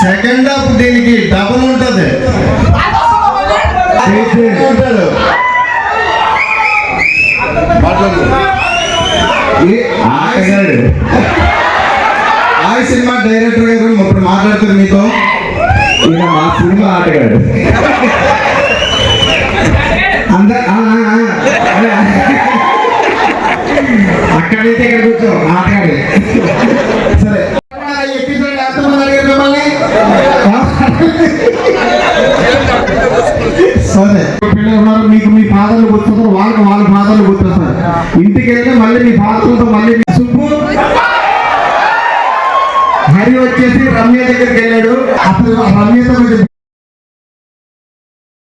Second half దీనికి double ఉంటుంది. ఆ సినిమా డైరెక్టర్ గారు ఇప్పుడు మాట్లాడుతారు మీతో. ఈయన మా సినిమా ఆటగాడు. అక్కడైతే ఇక్కడ కూర్చో ఆటగాడు. సరే సరే పిల్లలు ఉన్నారు, మీకు మీ ఫాదర్లు గుర్తొస్తారు, వాళ్ళకి వాళ్ళ ఫాదర్లు గుర్తొస్తారు. ఇంటికి వెళ్తే మళ్ళీ మీ ఫాదర్లతో మళ్ళీ సుబ్బు హరి వచ్చేసి రమ్య దగ్గరికి వెళ్ళాడు. అసలు రమ్యతో